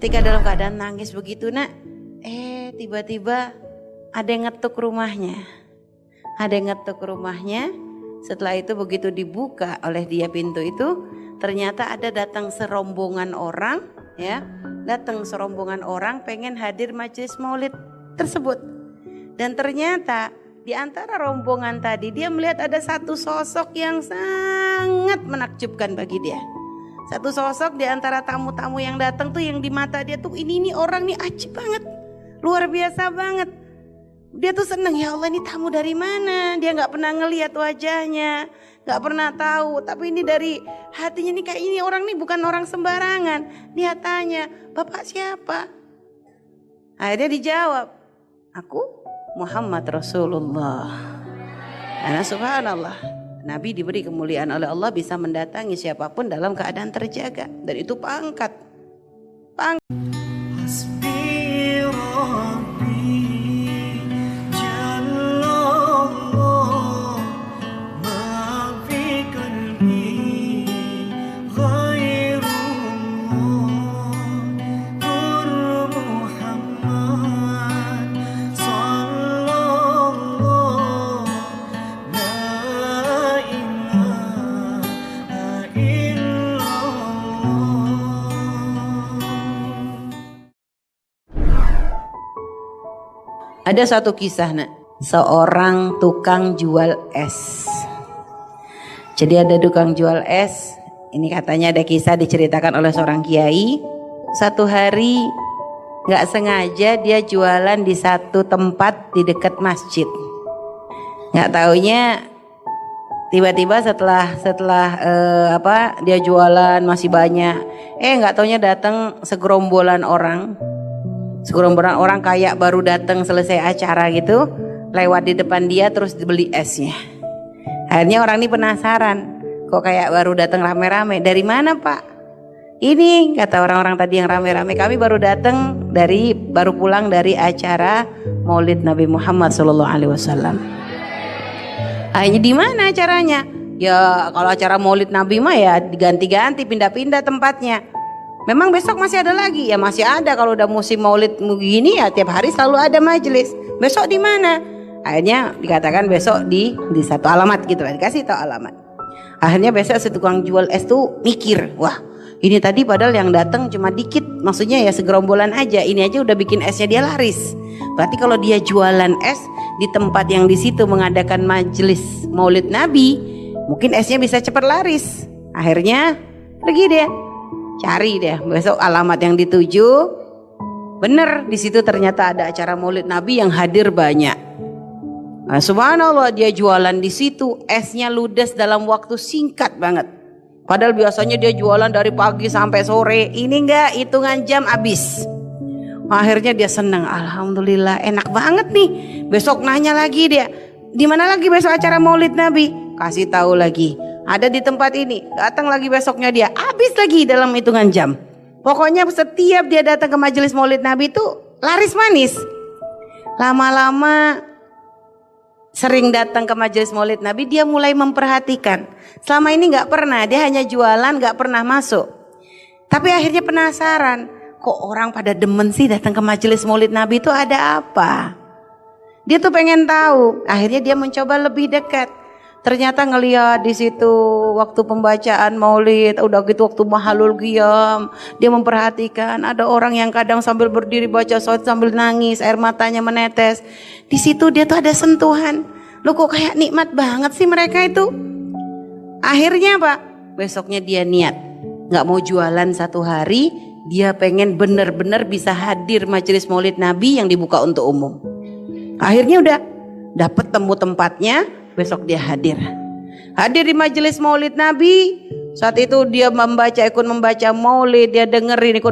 Ketika dalam keadaan nangis begitu nak, tiba-tiba ada yang ngetuk rumahnya. Ada yang ngetuk rumahnya. Setelah itu begitu dibuka oleh dia pintu itu, ternyata ada datang serombongan orang, ya, datang serombongan orang pengen hadir majelis maulid tersebut. Dan ternyata di antara rombongan tadi dia melihat ada satu sosok yang sangat menakjubkan bagi dia. Satu sosok di antara tamu-tamu yang datang tuh yang di mata dia tuh ini orang nih ajib banget, luar biasa banget. Dia tuh seneng, ya Allah ini tamu dari mana? Dia nggak pernah ngelihat wajahnya, nggak pernah tahu. Tapi ini dari hatinya nih kayak ini orang nih bukan orang sembarangan. Dia tanya, Bapak siapa? Akhirnya dijawab, aku Muhammad Rasulullah. Karena subhanallah, Nabi diberi kemuliaan oleh Allah bisa mendatangi siapapun dalam keadaan terjaga. Dan itu pangkat. Ada satu kisah nak, seorang tukang jual es. Jadi ada tukang jual es, ini katanya ada kisah diceritakan oleh seorang kiai. Satu hari gak sengaja dia jualan di satu tempat di dekat masjid. Gak taunya tiba-tiba setelah dia jualan masih banyak, gak taunya datang segerombolan orang kayak baru datang selesai acara gitu, lewat di depan dia terus dibeli esnya. Akhirnya orang ini penasaran, kok kayak baru datang rame-rame, dari mana Pak? Ini kata orang-orang tadi yang rame-rame, kami baru pulang dari acara Maulid Nabi Muhammad SAW. Akhirnya di mana acaranya? Ya kalau acara Maulid Nabi mah ya diganti-ganti, pindah-pindah tempatnya. Memang besok masih ada lagi? Ya masih ada, kalau udah musim maulid begini ya tiap hari selalu ada majelis. Besok di mana? Akhirnya dikatakan besok di satu alamat gitu, dikasih tahu alamat. Akhirnya besok si tukang jual es tuh mikir, wah ini tadi padahal yang datang cuma dikit, maksudnya ya segerombolan aja, ini aja udah bikin esnya dia laris. Berarti kalau dia jualan es di tempat yang di situ mengadakan majelis maulid Nabi, mungkin esnya bisa cepat laris. Akhirnya pergi dia. Cari deh besok alamat yang dituju. Bener di situ ternyata ada acara Maulid Nabi yang hadir banyak. Nah, subhanallah dia jualan di situ, esnya ludes dalam waktu singkat banget. Padahal biasanya dia jualan dari pagi sampai sore. Ini enggak, hitungan jam habis. Akhirnya dia senang, alhamdulillah enak banget nih. Besok nanya lagi dia, di mana lagi besok acara Maulid Nabi? Kasih tahu lagi. Ada di tempat ini, datang lagi besoknya dia, habis lagi dalam hitungan jam. Pokoknya setiap dia datang ke majelis Maulid Nabi itu laris manis. Lama-lama sering datang ke majelis Maulid Nabi, dia mulai memperhatikan. Selama ini gak pernah, dia hanya jualan, gak pernah masuk. Tapi akhirnya penasaran, kok orang pada demen sih datang ke majelis Maulid Nabi itu ada apa? Dia tuh pengen tahu. Akhirnya dia mencoba lebih dekat. Ternyata ngelihat di situ waktu pembacaan maulid, udah gitu waktu mahalul qiyam, dia memperhatikan ada orang yang kadang sambil berdiri baca sholawat sambil nangis, air matanya menetes. Di situ dia tuh ada sentuhan. Loh kok kayak nikmat banget sih mereka itu. Akhirnya Pak, besoknya dia niat, nggak mau jualan satu hari, dia pengen benar-benar bisa hadir majelis maulid Nabi yang dibuka untuk umum. Akhirnya udah dapet temu tempatnya. Besok dia hadir di majelis maulid Nabi. Saat itu dia ikut membaca maulid, dia dengerin ikut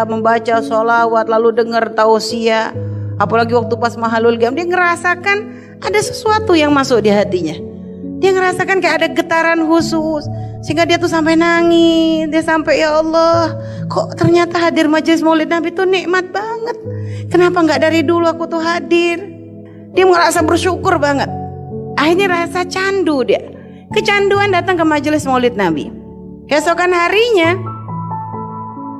membaca sholawat, lalu denger tausiah. Apalagi waktu pas mahalul qiyam, dia ngerasakan ada sesuatu yang masuk di hatinya. Dia ngerasakan kayak ada getaran khusus, sehingga dia tuh sampai nangis. Dia sampai, ya Allah, kok ternyata hadir majelis maulid Nabi tuh nikmat banget. Kenapa nggak dari dulu aku tuh hadir? Dia merasa bersyukur banget. Akhirnya rasa candu dia, kecanduan datang ke majelis maulid Nabi. Keesokan harinya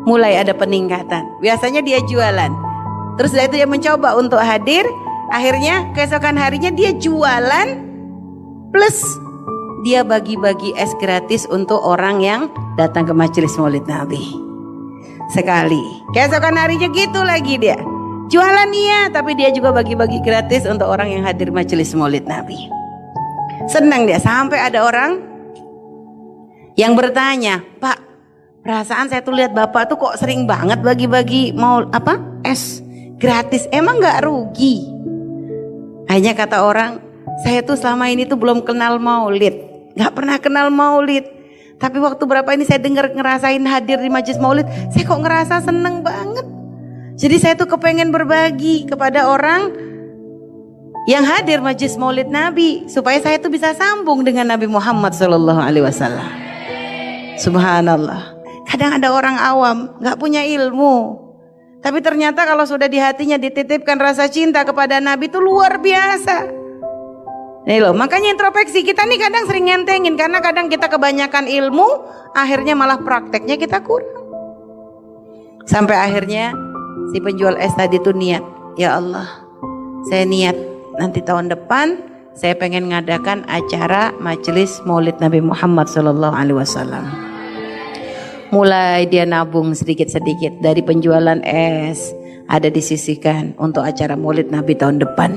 mulai ada peningkatan. Biasanya dia jualan, terus setelah itu dia mencoba untuk hadir. Akhirnya keesokan harinya dia jualan, plus dia bagi-bagi es gratis untuk orang yang datang ke majelis maulid Nabi. Sekali, keesokan harinya gitu lagi dia jualan, iya, tapi dia juga bagi-bagi gratis untuk orang yang hadir majelis maulid Nabi. Senang dia, sampai ada orang yang bertanya, Pak, perasaan saya tuh lihat Bapak tuh kok sering banget bagi-bagi es gratis, emang nggak rugi? Hanya kata orang, saya tuh selama ini tuh belum kenal maulid, nggak pernah kenal maulid. Tapi waktu berapa ini saya dengar ngerasain hadir di majelis maulid, saya kok ngerasa seneng banget. Jadi saya tuh kepengen berbagi kepada orang yang hadir majelis maulid Nabi, supaya saya tuh bisa sambung dengan Nabi Muhammad SAW. Subhanallah. Kadang ada orang awam, nggak punya ilmu, tapi ternyata kalau sudah di hatinya dititipkan rasa cinta kepada Nabi itu luar biasa. Nih loh, makanya introspeksi kita nih kadang sering ngentengin, karena kadang kita kebanyakan ilmu, akhirnya malah prakteknya kita kurang. Sampai akhirnya si penjual es tadi tuh niat, ya Allah, saya niat nanti tahun depan saya pengen ngadakan acara majelis maulid Nabi Muhammad SAW. Mulai dia nabung sedikit-sedikit dari penjualan es, ada disisihkan untuk acara maulid Nabi tahun depan.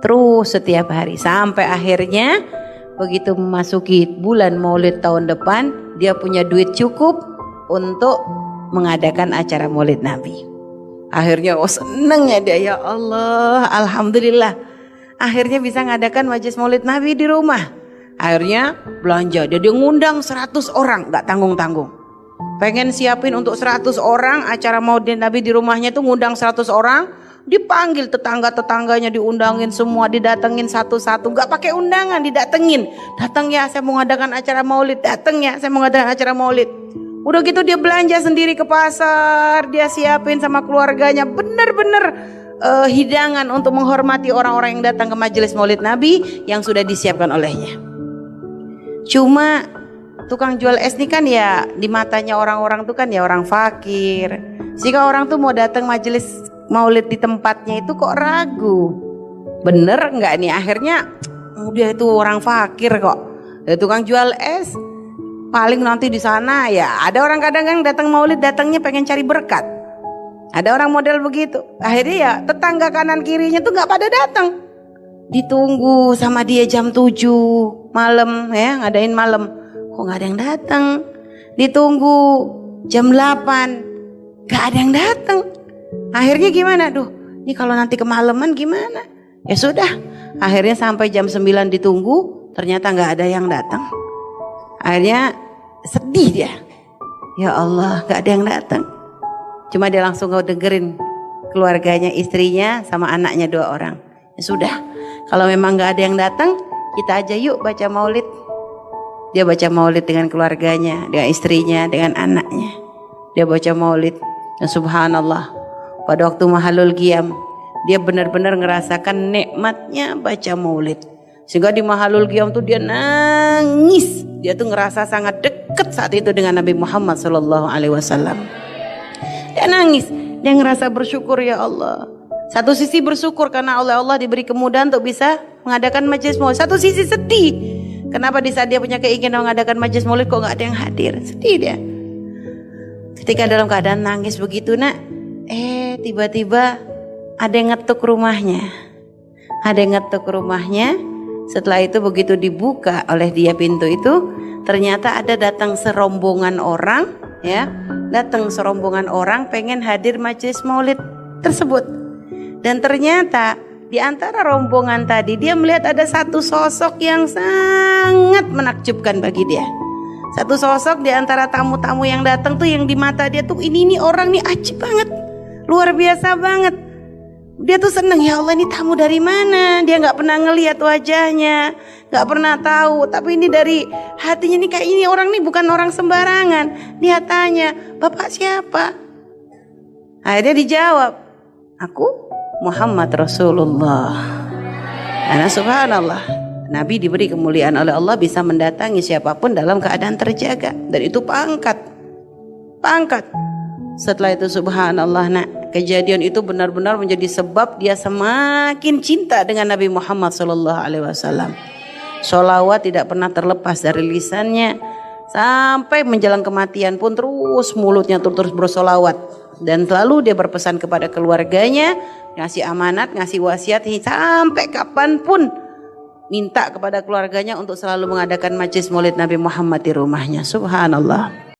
Terus setiap hari sampai akhirnya begitu memasuki bulan maulid tahun depan, dia punya duit cukup untuk mengadakan acara maulid Nabi. Akhirnya senengnya dia, ya Allah, alhamdulillah, akhirnya bisa ngadakan majelis maulid Nabi di rumah. Akhirnya belanja, dia ngundang 100 orang, gak tanggung-tanggung. Pengen siapin untuk 100 orang acara maulid Nabi di rumahnya tuh, ngundang 100 orang. Dipanggil tetangga-tetangganya, diundangin semua, didatengin satu-satu, nggak pakai undangan, didatengin. Datang ya, saya mau ngadakan acara maulid. Datang ya, saya mau ngadakan acara maulid. Udah gitu dia belanja sendiri ke pasar, dia siapin sama keluarganya, bener-bener hidangan untuk menghormati orang-orang yang datang ke majelis maulid Nabi yang sudah disiapkan olehnya. Cuma tukang jual es ini kan ya di matanya orang-orang tuh kan ya orang fakir. Jika orang tuh mau datang majelis maulid di tempatnya itu kok ragu, bener nggak nih? Akhirnya dia itu orang fakir kok, ya, tukang jual es paling nanti di sana ya ada orang kadang kan datang maulid datangnya pengen cari berkat, ada orang model begitu. Akhirnya ya tetangga kanan kirinya tuh nggak pada datang, ditunggu sama dia jam 7 malam ya, ngadain malam kok nggak ada yang datang, ditunggu jam 8 nggak ada yang datang. Akhirnya gimana? Duh, ini kalau nanti kemalaman gimana? Ya sudah, akhirnya sampai jam 9 ditunggu, ternyata nggak ada yang datang. Akhirnya sedih dia. Ya Allah, nggak ada yang datang. Cuma dia langsung dengerin keluarganya, istrinya sama anaknya 2 orang. Ya sudah, kalau memang nggak ada yang datang, kita aja yuk baca maulid. Dia baca maulid dengan keluarganya, dengan istrinya, dengan anaknya. Dia baca maulid. Dan subhanallah, pada waktu mahalul qiyam, dia benar-benar ngerasakan nikmatnya baca maulid. Sehingga di mahalul qiyam tuh dia nangis. Dia tuh ngerasa sangat dekat saat itu dengan Nabi Muhammad SAW. Dia nangis, dia ngerasa bersyukur, ya Allah. Satu sisi bersyukur karena oleh Allah diberi kemudahan untuk bisa mengadakan majelis maulid. Satu sisi sedih, kenapa di saat dia punya keinginan mengadakan majelis maulid kok gak ada yang hadir. Sedih dia. Ketika dalam keadaan nangis begitu nak, tiba-tiba ada yang ngetuk rumahnya. Ada yang ngetuk rumahnya. Setelah itu begitu dibuka oleh dia pintu itu, ternyata ada datang serombongan orang, ya, datang serombongan orang pengen hadir majelis maulid tersebut. Dan ternyata di antara rombongan tadi dia melihat ada satu sosok yang sangat menakjubkan bagi dia. Satu sosok di antara tamu-tamu yang datang tuh yang di mata dia tuh ini orang nih ajib banget. Luar biasa banget. Dia tuh seneng, ya Allah ini tamu dari mana? Dia gak pernah ngelihat wajahnya, gak pernah tahu. Tapi ini dari hatinya nih kayak ini orang nih bukan orang sembarangan. Dia tanya, Bapak siapa? Akhirnya dijawab, aku Muhammad Rasulullah. Karena subhanallah, Nabi diberi kemuliaan oleh Allah bisa mendatangi siapapun dalam keadaan terjaga. Dan itu pangkat. Setelah itu subhanallah nak, kejadian itu benar-benar menjadi sebab dia semakin cinta dengan Nabi Muhammad SAW. Sholawat tidak pernah terlepas dari lisannya, sampai menjelang kematian pun terus mulutnya terus bersolawat. Dan selalu dia berpesan kepada keluarganya, ngasih amanat, ngasih wasiat, sampai kapanpun minta kepada keluarganya untuk selalu mengadakan majelis maulid Nabi Muhammad di rumahnya. Subhanallah.